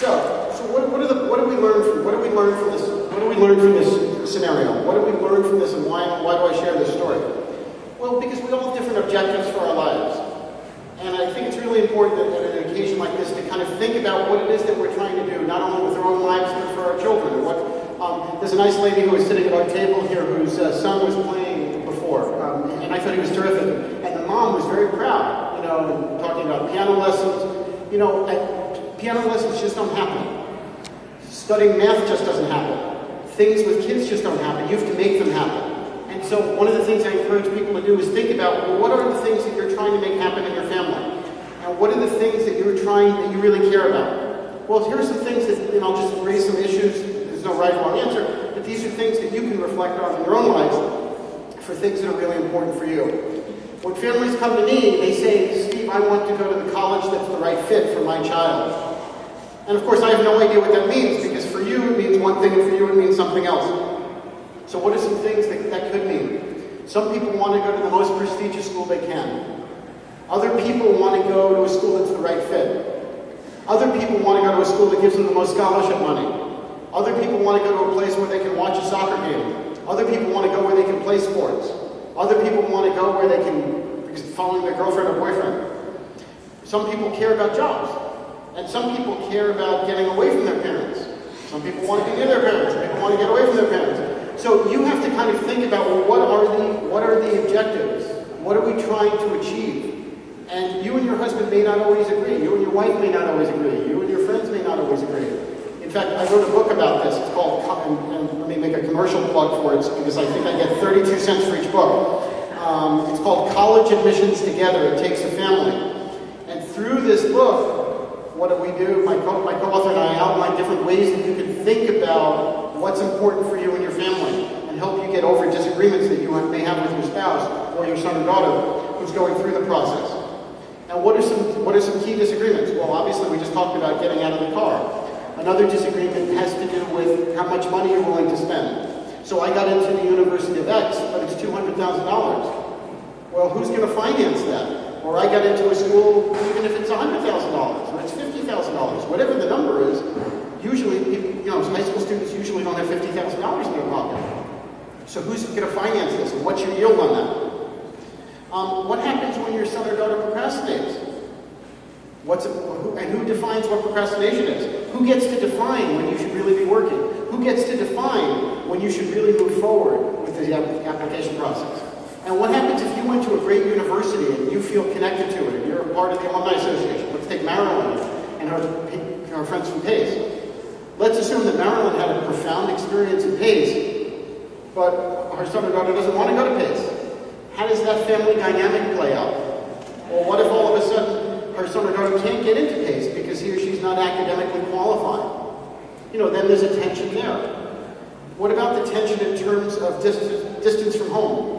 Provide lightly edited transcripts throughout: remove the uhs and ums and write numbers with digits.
So what do we learn from this? What do we learn from this scenario? What do we learn from this, and why do I share this story? Well, because we all have different objectives for our lives. And I think it's really important that at an occasion like this to kind of think about what it is that we're trying to do, not only with our own lives, but for our children. There's a nice lady who was sitting at our table here whose son was playing before, and I thought he was terrific. And the mom was very proud, talking about piano lessons. Piano lessons just don't happen. Studying math just doesn't happen. Things with kids just don't happen. You have to make them happen. And so one of the things I encourage people to do is think about, well, what are the things that you're trying to make happen in your family? And what are the things that you really care about? Well, here are some things that, I'll just raise some issues. There's no right or wrong answer, but these are things that you can reflect on in your own lives for things that are really important for you. When families come to me, they say, Steve, I want to go to the college that's the right fit for my child. And of course, I have no idea what that means, because for you it means one thing, and for you it means something else. So what are some things that could mean? Some people want to go to the most prestigious school they can. Other people want to go to a school that's the right fit. Other people want to go to a school that gives them the most scholarship money. Other people want to go to a place where they can watch a soccer game. Other people want to go where they can play sports. Other people want to go where they can follow their girlfriend or boyfriend. Some people care about jobs. And some people care about getting away from their parents. Some people want to be near their parents. Some people want to get away from their parents. So you have to kind of think about, well, what are the objectives? What are we trying to achieve? And you and your husband may not always agree. You and your wife may not always agree. You and your friends may not always agree. In fact, I wrote a book about this. It's called, and let me make a commercial plug for it, because I think I get 32 cents for each book. It's called College Admissions Together. It Takes a Family. And through this book, what do we do? My co-author and I outline different ways that you can think about what's important for you and your family and help you get over disagreements that you may have with your spouse or your son or daughter who's going through the process. And what are some key disagreements? Well, obviously, we just talked about getting out of the car. Another disagreement has to do with how much money you're willing to spend. So I got into the University of X, but it's $200,000. Well, who's going to finance that? Or I got into a school, even if it's $100,000 or it's $50,000, whatever the number is, usually, high school students usually don't have $50,000 in their pocket. So who's going to finance this, and what's your yield on that? What happens when your son or daughter procrastinates? And who defines what procrastination is? Who gets to define when you should really be working? Who gets to define when you should really move forward with the application process? And what happens if you went to a great university and you feel connected to it, and you're a part of the Alumni Association? Let's take Marilyn and her friends from PACE. Let's assume that Marilyn had a profound experience in PACE, but her son or daughter doesn't want to go to PACE. How does that family dynamic play out? Well, what if all of a sudden her son or daughter can't get into PACE because he or she's not academically qualified? Then there's a tension there. What about the tension in terms of distance from home?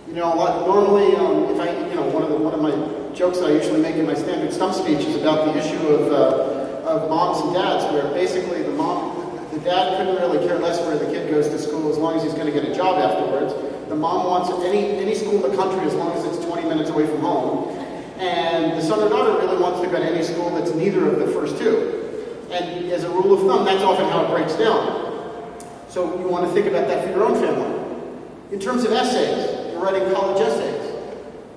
Normally, one of my jokes that I usually make in my standard stump speech is about the issue of moms and dads, where basically the dad couldn't really care less where the kid goes to school as long as he's going to get a job afterwards. The mom wants any school in the country as long as it's 20 minutes away from home. And the son or daughter really wants to go to any school that's neither of the first two. And as a rule of thumb, that's often how it breaks down. So you want to think about that for your own family. In terms of essays, you're writing college essays.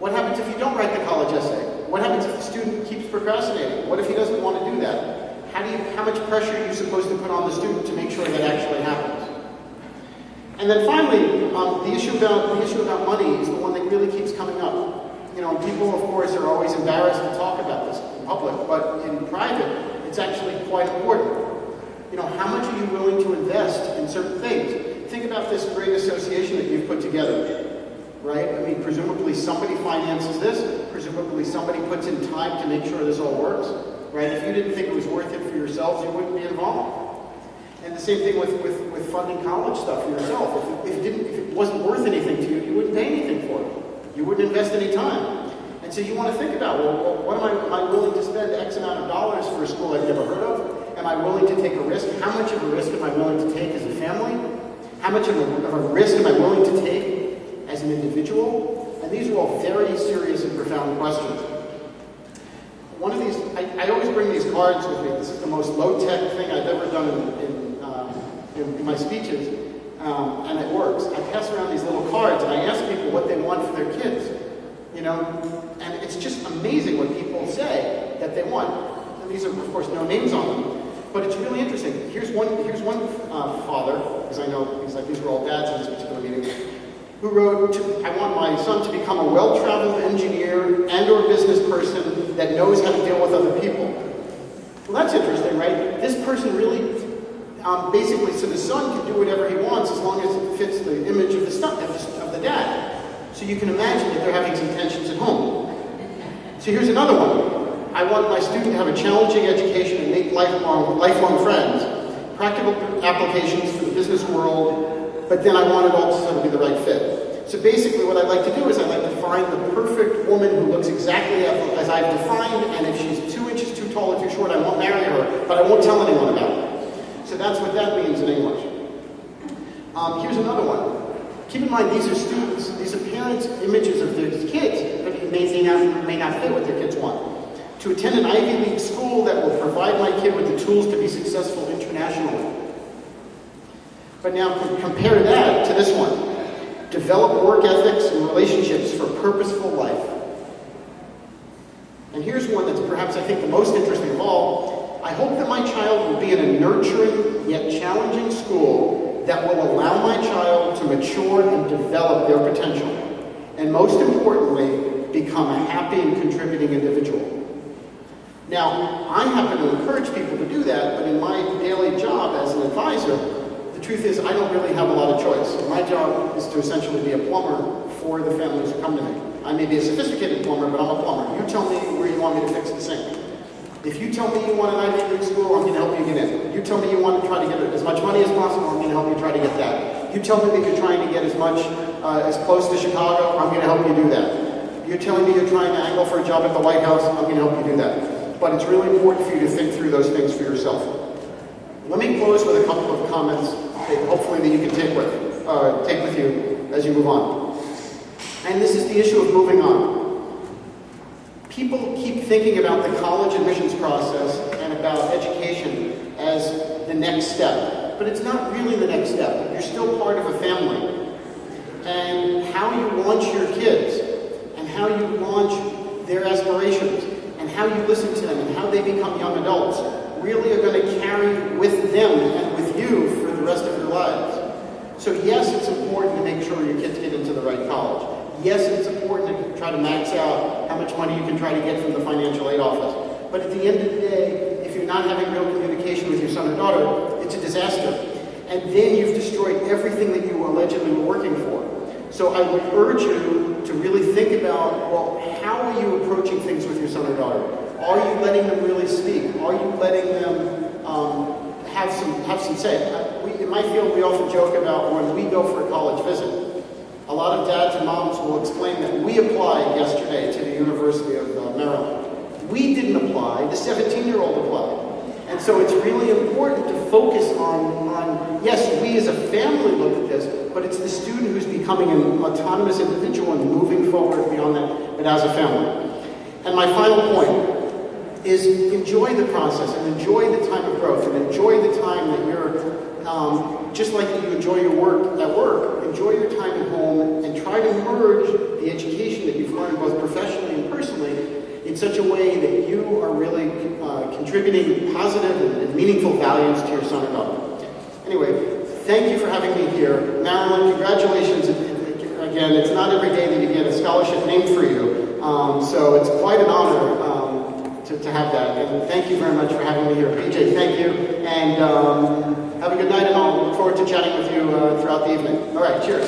What happens if you don't write the college essay? What happens if the student keeps procrastinating? What if he doesn't want to do that? How much pressure are you supposed to put on the student to make sure that actually happens? And then finally, the issue about money is the one that really keeps coming up. People, of course, are always embarrassed to talk about this in public, but in private, it's actually quite important. How much are you willing to invest in certain things? Think about this great association that you've put together, right? I mean, presumably somebody finances this. Presumably somebody puts in time to make sure this all works, right? If you didn't think it was worth it for yourselves, you wouldn't be involved. And the same thing with funding college stuff for yourself. If it wasn't worth anything to you, you wouldn't pay anything for it. You wouldn't invest any time. And so you want to think about, well, am I willing to spend X amount of dollars for a school I've never heard of? Am I willing to take a risk? How much of a risk am I willing to take as a family? How much of a risk am I willing to take as an individual? And these are all very serious and profound questions. One of these, I always bring bring these cards with me. This is the most low-tech thing I've ever done in my speeches, and it works. I pass around these little cards, and I ask people what they want for their kids, you know, and it's just amazing what people say that they want. And these are, of course, no names on them, but it's really interesting. Here's one father, because I know, because like these were all dads in this particular meeting, who wrote, I want my son to become a well-traveled engineer and or business person that knows how to deal with other people. Well, that's interesting, right? This person really, basically, so the son can do whatever he wants as long as it fits the image of the dad. So you can imagine that they're having some tensions at home. So here's another one. I want my student to have a challenging education and make lifelong friends, practical applications for the business world, but then I want it also to be the right fit. So basically what I'd like to do is I'd like to find the perfect woman who looks exactly as I've defined, and if she's 2 inches too tall or too short, I won't marry her, but I won't tell anyone about it. So that's what that means in English. Here's another one. Keep in mind, these are students, these are parents' images of their kids, but it may not fit what their kids want. To attend an Ivy League school that will provide my kid with the tools to be successful internationally. But now compare that to this one. Develop work ethics and relationships for purposeful life. And here's one that's perhaps, I think, the most interesting of all. I hope that my child will be in a nurturing yet challenging school that will allow my child to mature and develop their potential. And most importantly, become a happy and contributing individual. Now, I happen to encourage people to do that, but in my daily job as an advisor, the truth is I don't really have a lot of choice. My job is to essentially be a plumber for the families who come to me. I may be a sophisticated plumber, but I'm a plumber. You tell me where you want me to fix the sink. If you tell me you want an Ivy League school, I'm going to help you get in. You tell me you want to try to get as much money as possible, I'm going to help you try to get that. You tell me that you're trying to get as much, as close to Chicago, I'm going to help you do that. You're telling me you're trying to angle for a job at the White House, I'm going to help you do that. But it's really important for you to think through those things for yourself. Let me close with a couple of comments that hopefully that you can take with you as you move on. And this is the issue of moving on. People keep thinking about the college admissions process and about education as the next step. But it's not really the next step. You're still part of a family. And how you launch your kids, and how you launch their aspirations, and how you listen to them, and how they become young adults, really are going to carry with them and with you for the rest of your lives. So yes, it's important to make sure your kids get into the right college. Yes, it's important to try to max out how much money you can try to get from the financial aid office. But at the end of the day, if you're not having real communication with your son or daughter, it's a disaster. And then you've destroyed everything that you allegedly were working for. So I would urge you to really think about, well, how are you approaching things with your son or daughter? Are you letting them really speak? Are you letting them have some say? In my field, we often joke about when we go for a college visit. A lot of dads and moms will explain that we applied yesterday to the University of Maryland. We didn't apply, the 17-year-old applied. And so it's really important to focus on, yes, we as a family look at this, but it's the student who's becoming an autonomous individual and moving forward beyond that, but as a family. And my final point is enjoy the process and enjoy the time of growth and enjoy the time that you're, just like you enjoy your work at work, enjoy your time at home and try to merge the education that you've learned both professionally and personally in such a way that you are really contributing positive and meaningful values to your son or daughter. Anyway, thank you for having me here. Marilyn, congratulations. Again, it's not every day that you get a scholarship named for you, so it's quite an honor to have that. And thank you very much for having me here. BJ, thank you. And have a good night, and I'll look forward to chatting with you throughout the evening. All right, cheers.